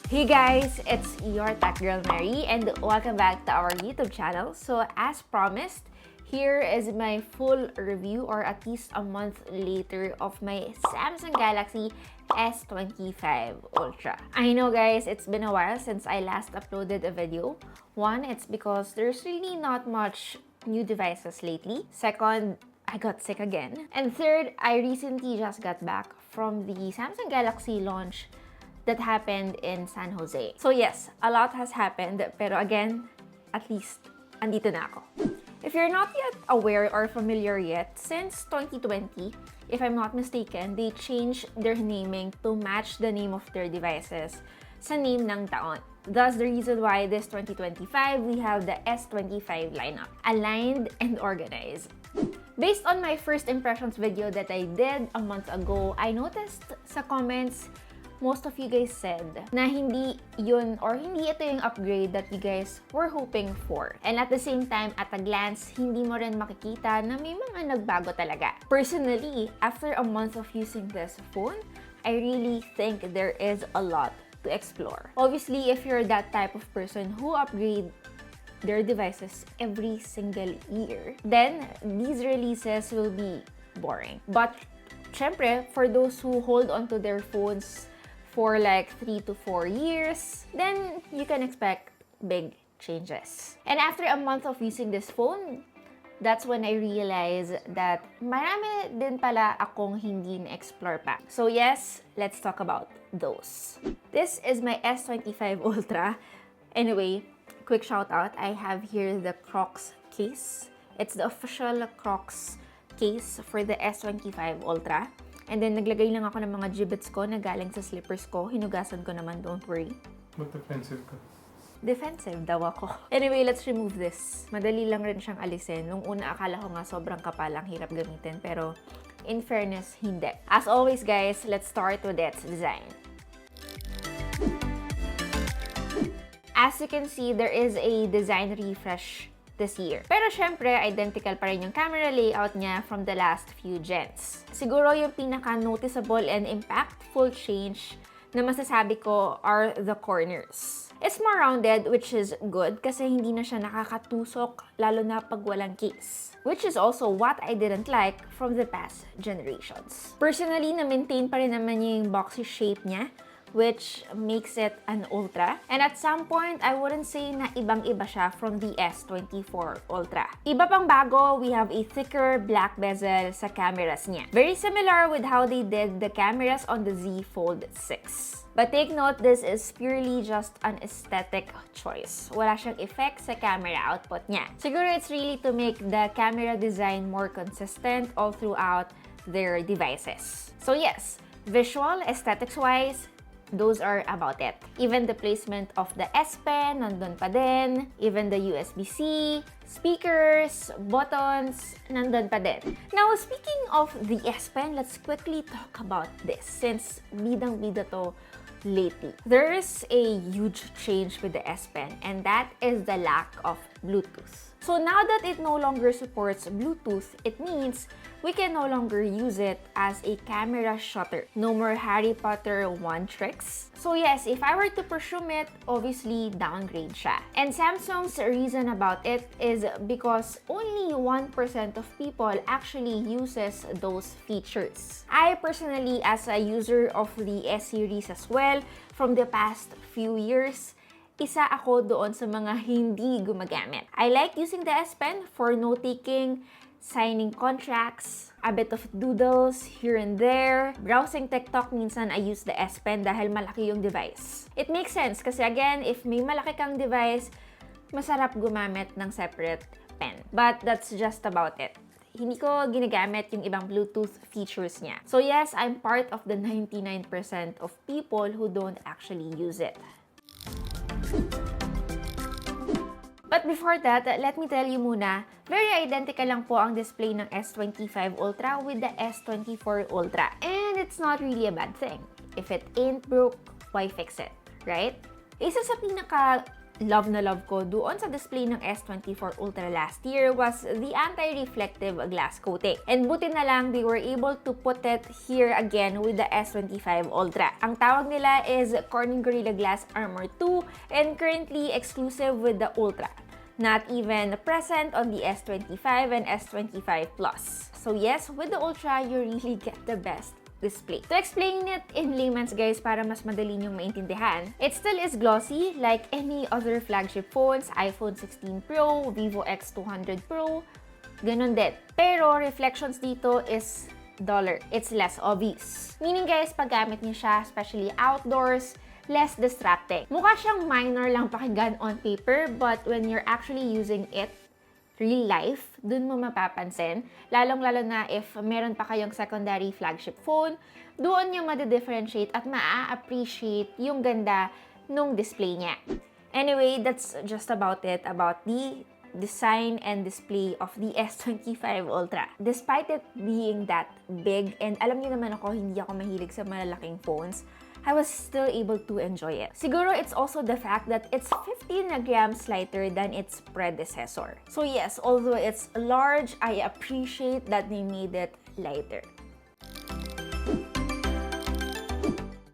Hey guys, it's your Tech Girl Mary and welcome back to our YouTube channel. So as promised, here is my full review or at least a month later of my Samsung Galaxy S25 Ultra. I know guys, it's been a while since I last uploaded a video. One, it's because there's really not much new devices lately. Second, I got sick again. And third, I recently just got back from the Samsung Galaxy launch that happened in San Jose. So yes, a lot has happened, pero again, at least, andito na ako. If you're not yet aware or familiar yet, since 2020, if I'm not mistaken, they changed their naming to match the name of their devices sa name ng taon. Thus, the reason why this 2025, we have the S25 lineup, aligned and organized. Based on my first impressions video that I did a month ago, I noticed sa comments, most of you guys said na hindi yun or hindi ito yung upgrade that you guys were hoping for. And at the same time, at a glance, hindi mo rin makikita na may mga nagbago talaga. Personally, after a month of using this phone, I really think there is a lot to explore. Obviously, if you're that type of person who upgrade their devices every single year, then these releases will be boring. But syempre, for those who hold on to their phones for like 3 to 4 years, then you can expect big changes. And after a month of using this phone, that's when I realized that marami din pala akong hindi na-explore pa. So yes, let's talk about those. This is my S25 Ultra. Anyway, quick shout out, I have here the Crocs case. It's the official Crocs case for the S25 Ultra. And then, naglagay lang ako ng mga gibbets ko na galing sa slippers ko. Hinugasan ko naman, don't worry. Ba't defensive ka? Defensive daw ako. Anyway, let's remove this. Madali lang rin siyang alisin. Nung una, akala ko nga sobrang kapal, ang hirap gamitin. Pero, in fairness, hindi. As always, guys, let's start with its design. As you can see, there is a design refresh this year. Pero syempre, identical pa rin yung camera layout niya from the last few gens. Siguro yung pinaka-noticeable and impactful change na masasabi ko are the corners. It's more rounded, which is good kasi hindi na siya nakakatusok, lalo na pag walang case. Which is also what I didn't like from the past generations. Personally, na-maintain pa rin naman niya yung boxy shape niya, which makes it an Ultra. And at some point, I wouldn't say na ibang-iba siya from the S24 Ultra. Iba pang bago, we have a thicker black bezel sa cameras niya. Very similar with how they did the cameras on the Z Fold 6. But take note, this is purely just an aesthetic choice. Wala siyang effect sa camera output niya. Siguro it's really to make the camera design more consistent all throughout their devices. So yes, visual, aesthetics-wise, those are about it. Even the placement of the S Pen, nandun pa din. Even the USB-C, speakers, buttons, nandun pa din. Now, speaking of the S Pen, let's quickly talk about this since bidang-bida to lately. There is a huge change with the S Pen and that is the lack of Bluetooth. So now that it no longer supports Bluetooth, it means we can no longer use it as a camera shutter. No more Harry Potter wand tricks. So yes, if I were to presume it, obviously downgrade siya. And Samsung's reason about it is because only 1% of people actually uses those features. I personally, as a user of the S series as well, from the past few years, isa ako doon sa mga hindi gumagamit. I like using the S Pen for note-taking, signing contracts, a bit of doodles here and there. Browsing TikTok, minsan I use the S Pen dahil malaki yung device. It makes sense kasi again, if may malaki kang device, masarap gumamit ng separate pen. But that's just about it. Hindi ko ginagamit yung ibang Bluetooth features niya. So yes, I'm part of the 99% of people who don't actually use it. But before that, let me tell you muna, very identical lang po ang display ng S25 Ultra with the S24 Ultra. And it's not really a bad thing. If it ain't broke, why fix it? Right? Isa sa pinaka love na love ko doon sa display ng S24 Ultra last year was the anti-reflective glass coating. And buti na lang they were able to put it here again with the S25 Ultra. Ang tawag nila is Corning Gorilla Glass Armor 2 and currently exclusive with the Ultra. Not even present on the S25 and S25 Plus. So yes, with the Ultra, you really get the best display. To explain it in layman's guys para mas madali niyong maintindihan, it still is glossy like any other flagship phones, iPhone 16 Pro, Vivo X200 Pro, ganun din. Pero reflections dito is duller. It's less obvious. Meaning guys, pag gamit niyo siya, especially outdoors, less distracting. Mukha siyang minor lang pakinggan on paper, but when you're actually using it real life, dun mo mapapansin. Lalong-lalo na if meron pa kayong secondary flagship phone, doon yung madi-differentiate at maa-appreciate yung ganda nung display niya. Anyway, that's just about it about the design and display of the S25 Ultra. Despite it being that big, and alam niyo naman ako, hindi ako mahilig sa malalaking phones, I was still able to enjoy it. Siguro it's also the fact that it's 15 grams lighter than its predecessor. So yes, although it's large, I appreciate that they made it lighter.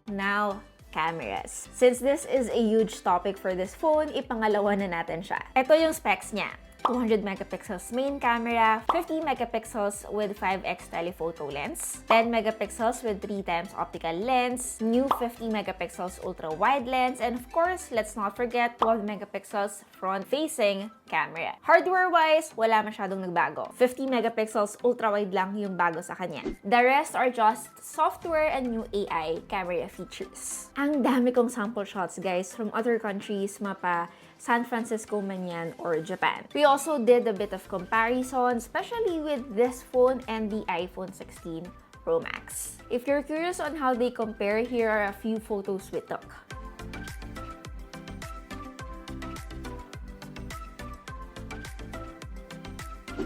Now, cameras. Since this is a huge topic for this phone, ipangalawa na natin siya. Ito yung specs niya. 200 megapixels main camera, 50 megapixels with 5x telephoto lens, 10 megapixels with 3x optical lens, new 50 megapixels ultra-wide lens, and of course, let's not forget 12 megapixels front-facing camera. Hardware-wise, wala masyadong nagbago. 50 megapixels ultra-wide lang yung bago sa kanya. The rest are just software and new AI camera features. Ang dami kong sample shots, guys, from other countries, mapa San Francisco man yan or Japan. We also did a bit of comparison, especially with this phone and the iPhone 16 Pro Max. If you're curious on how they compare, here are a few photos we took.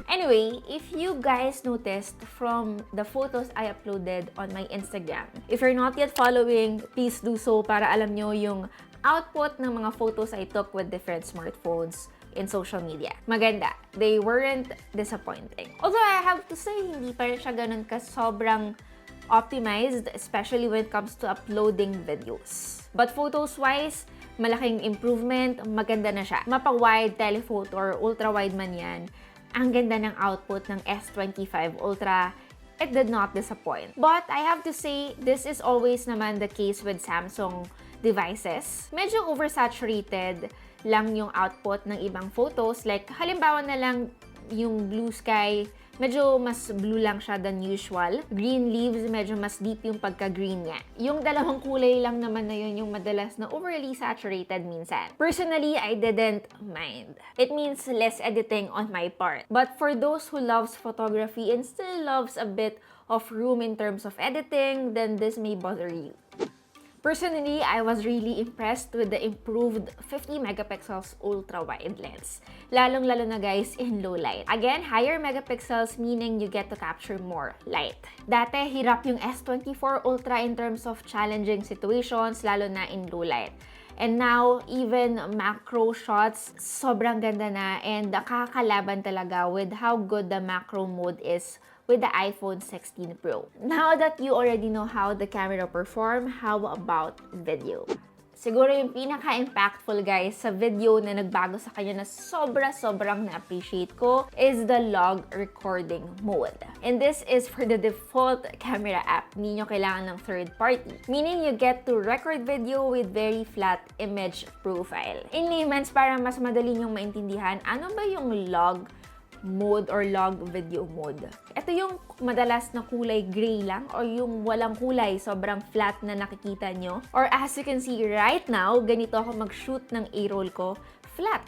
Anyway, if you guys noticed from the photos I uploaded on my Instagram, if you're not yet following, please do so para alam nyo yung output ng mga photos I took with different smartphones in social media. Maganda. They weren't disappointing. Although I have to say, hindi pa rin siya ganun ka sobrang optimized, especially when it comes to uploading videos. But photos-wise, malaking improvement, maganda na siya. Mapa-wide, telephoto, or ultra-wide man yan, ang ganda ng output ng S25 Ultra. It did not disappoint. But I have to say, this is always naman the case with Samsung devices. Medyo oversaturated lang yung output ng ibang photos. Like, halimbawa na lang yung blue sky, medyo mas blue lang siya than usual. Green leaves, medyo mas deep yung pagka-green niya. Yung dalawang kulay lang naman na yun yung madalas na overly saturated minsan. Personally, I didn't mind. It means less editing on my part. But for those who loves photography and still loves a bit of room in terms of editing, then this may bother you. Personally, I was really impressed with the improved 50 megapixels ultra-wide lens. Lalong-lalo na guys in low light. Again, higher megapixels meaning you get to capture more light. Dati, hirap yung S24 Ultra in terms of challenging situations, lalo na in low light. And now, even macro shots, sobrang ganda na and nakakalaban talaga with how good the macro mode is with the iPhone 16 Pro. Now that you already know how the camera perform, how about video? Siguro yung pinaka-impactful guys sa video na nagbago sa kanya na sobrang na-appreciate ko is the log recording mode. And this is for the default camera app. Hindi nyo kailangan ng third party. Meaning you get to record video with very flat image profile. In layman's, para mas madali nyong maintindihan, ano ba yung log mode or log video mode? Ito yung madalas na kulay gray lang or yung walang kulay, sobrang flat na nakikita nyo. Or as you can see right now, ganito ako mag-shoot ng A-roll ko, flat,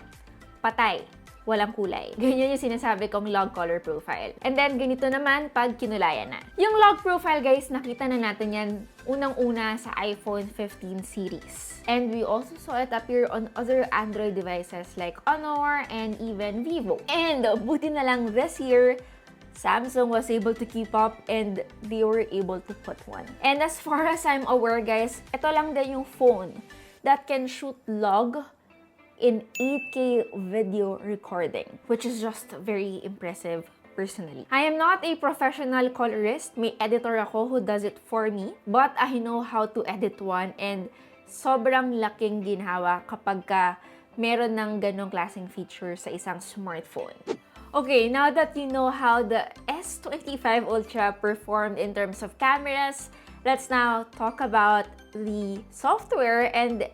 patay, walang kulay. Ganyan yung sinasabi kong log color profile. And then, ganito naman pag kinulayan na. Yung log profile, guys, nakita na natin yan unang-una sa iPhone 15 series. And we also saw it appear on other Android devices like Honor and even Vivo. And buti na lang this year, Samsung was able to keep up and they were able to put one. And as far as I'm aware, guys, ito lang din yung phone that can shoot log in 8K video recording, which is just very impressive personally. I am not a professional colorist. May editor ako who does it for me, but I know how to edit one, and sobrang laking ginhawa kapag meron ng ganong klaseng feature sa isang smartphone. Okay, now that you know how the S25 Ultra performed in terms of cameras, let's now talk about the software and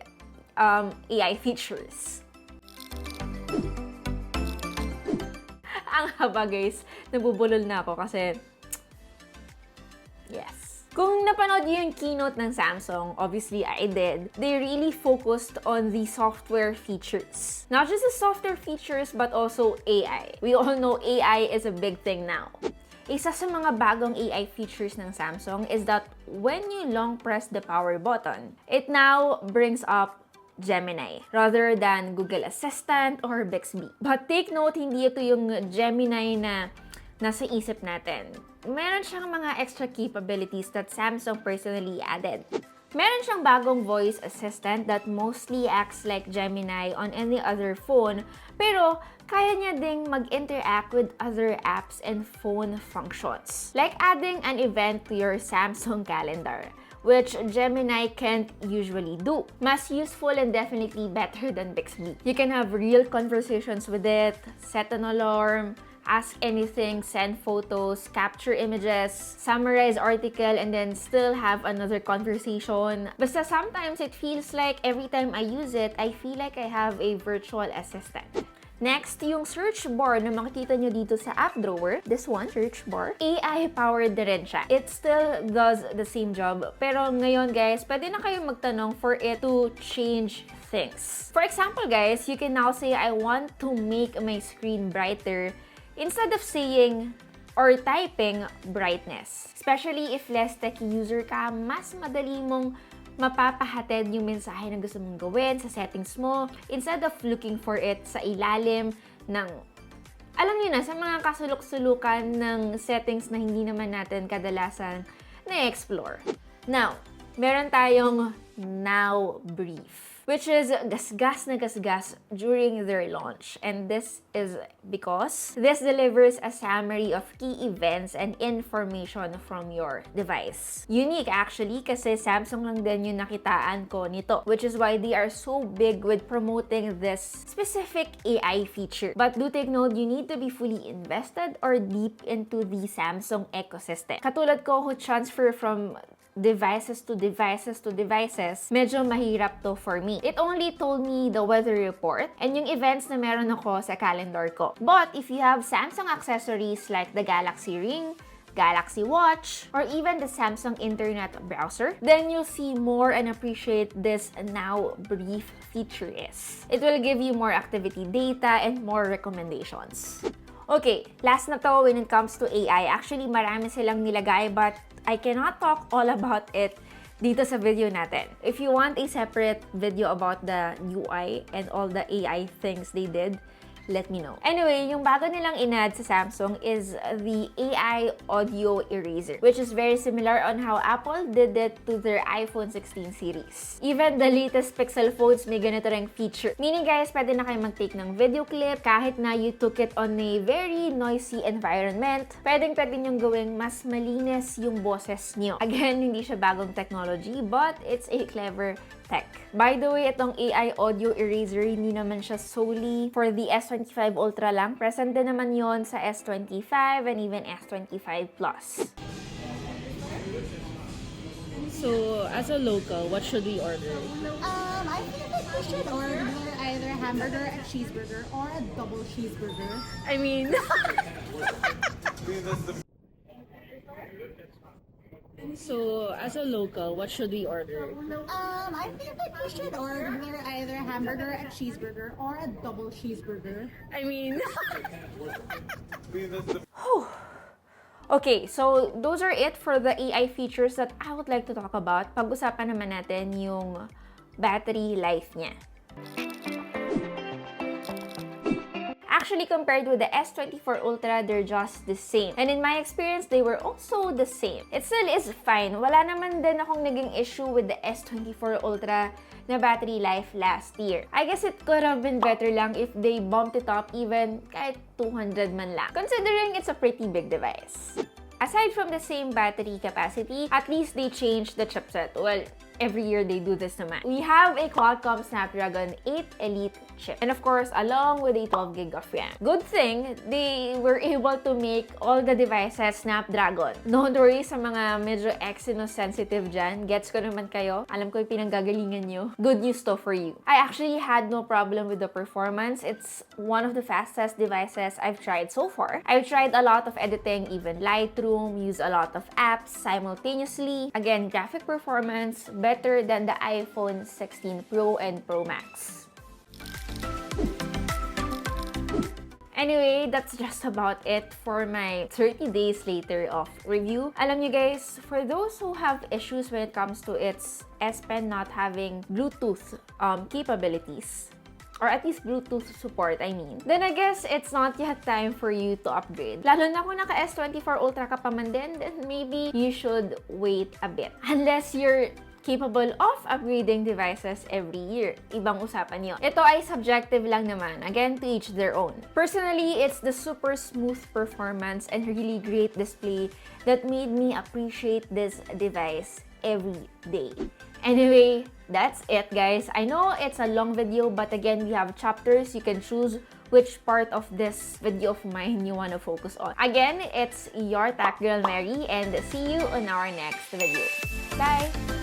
AI features. Ang haba guys, nabubulol na ako kasi, yes. Kung napanood niyo yung keynote ng Samsung, obviously I did, they really focused on the software features. Not just the software features, but also AI. We all know AI is a big thing now. Isa sa mga bagong AI features ng Samsung is that when you long press the power button, it now brings up Gemini rather than Google Assistant or Bixby. But take note, hindi ito yung Gemini na nasa isip natin. Meron siyang mga extra capabilities that Samsung personally added. Meron siyang bagong voice assistant that mostly acts like Gemini on any other phone, pero kaya niya ding mag-interact with other apps and phone functions. Like adding an event to your Samsung calendar, which Gemini can't usually do. Mas useful and definitely better than Bixby. You can have real conversations with it, set an alarm, ask anything, send photos, capture images, summarize article, and then still have another conversation. Basta sometimes it feels like every time I use it, I feel like I have a virtual assistant. Next, yung search bar na makikita nyo dito sa app drawer, this one, search bar, AI-powered na rin siya. It still does the same job, pero ngayon guys, pwede na kayo magtanong for it to change things. For example guys, you can now say, I want to make my screen brighter, instead of saying or typing brightness. Especially if less techy user ka, mas madali mong mapapahatid yung mensahe na gusto mong gawin sa settings mo instead of looking for it sa ilalim ng, alam niyo na, sa mga kasulok-sulukan ng settings na hindi naman natin kadalasan na-explore. Now, meron tayong Now Brief, which is gasgas na gasgas during their launch. And this is because this delivers a summary of key events and information from your device. Unique actually kasi Samsung lang din yung nakitaan ko nito, which is why they are so big with promoting this specific AI feature. But do take note, you need to be fully invested or deep into the Samsung ecosystem. Katulad ko who transfer from devices to devices to devices, medyo mahirap to for me. It only told me the weather report and yung events na meron ako sa calendar ko. But if you have Samsung accessories like the Galaxy Ring, Galaxy Watch, or even the Samsung Internet Browser, then you'll see more and appreciate this Now Brief feature is. It will give you more activity data and more recommendations. Okay, last na to when it comes to AI. Actually, marami silang nilagay but I cannot talk all about it dito sa video natin. If you want a separate video about the UI and all the AI things they did, let me know. Anyway, yung bago nilang in-add sa Samsung is the AI audio eraser, which is very similar on how Apple did it to their iPhone 16 series. Even the latest Pixel phones may ganito ring feature. Meaning guys, pwede na kayo mag-take ng video clip kahit na you took it on a very noisy environment. Pwede nyong gawing mas malinis yung boses nyo. Again, hindi siya bagong technology, but it's a clever tech. By the way, itong AI audio eraser, hindi naman siya solely for the S25 Ultra lang. Present din naman yon sa S25 and even S25 Plus. So, as a local, what should we order? I think that we should order either a hamburger, a cheeseburger, or a double cheeseburger. I mean... So, as a local, what should we order? I think that we should order either a hamburger, a cheeseburger, or a double cheeseburger. I mean... Okay, so those are it for the AI features that I would like to talk about. Pag-usapan naman natin yung battery life niya. Actually, compared with the S24 Ultra, they're just the same. And in my experience, they were also the same. It still is fine. Wala naman din akong naging issue with the S24 Ultra na battery life last year. I guess it could have been better lang if they bumped it up even kahit 200 man lang, considering it's a pretty big device. Aside from the same battery capacity, at least they changed the chipset. Well, every year they do this naman. We have a Qualcomm Snapdragon 8 Elite chip. And of course, along with a 12 gig of RAM. Good thing, they were able to make all the devices Snapdragon. Don't worry sa mga medyo Exynos sensitive dyan. Gets ko naman kayo. Alam ko yung pinanggagalingan nyo. Good news to for you. I actually had no problem with the performance. It's one of the fastest devices I've tried so far. I've tried a lot of editing, even Lightroom, use a lot of apps simultaneously. Again, graphic performance, better than the iPhone 16 Pro and Pro Max. Anyway, that's just about it for my 30 days later of review. Alam nyo guys, for those who have issues when it comes to its S Pen not having Bluetooth capabilities, or at least Bluetooth support, I mean, then I guess it's not yet time for you to upgrade. Lalo na kung naka S24 Ultra ka pa man din, then maybe you should wait a bit. Unless you're capable of upgrading devices every year. Ibang usapan yun. Ito ay subjective lang naman. Again, to each their own. Personally, it's the super smooth performance and really great display that made me appreciate this device every day. Anyway, that's it guys. I know it's a long video, but again, we have chapters. You can choose which part of this video of mine you want to focus on. Again, it's your Tech Girl Mary, and see you on our next video. Bye!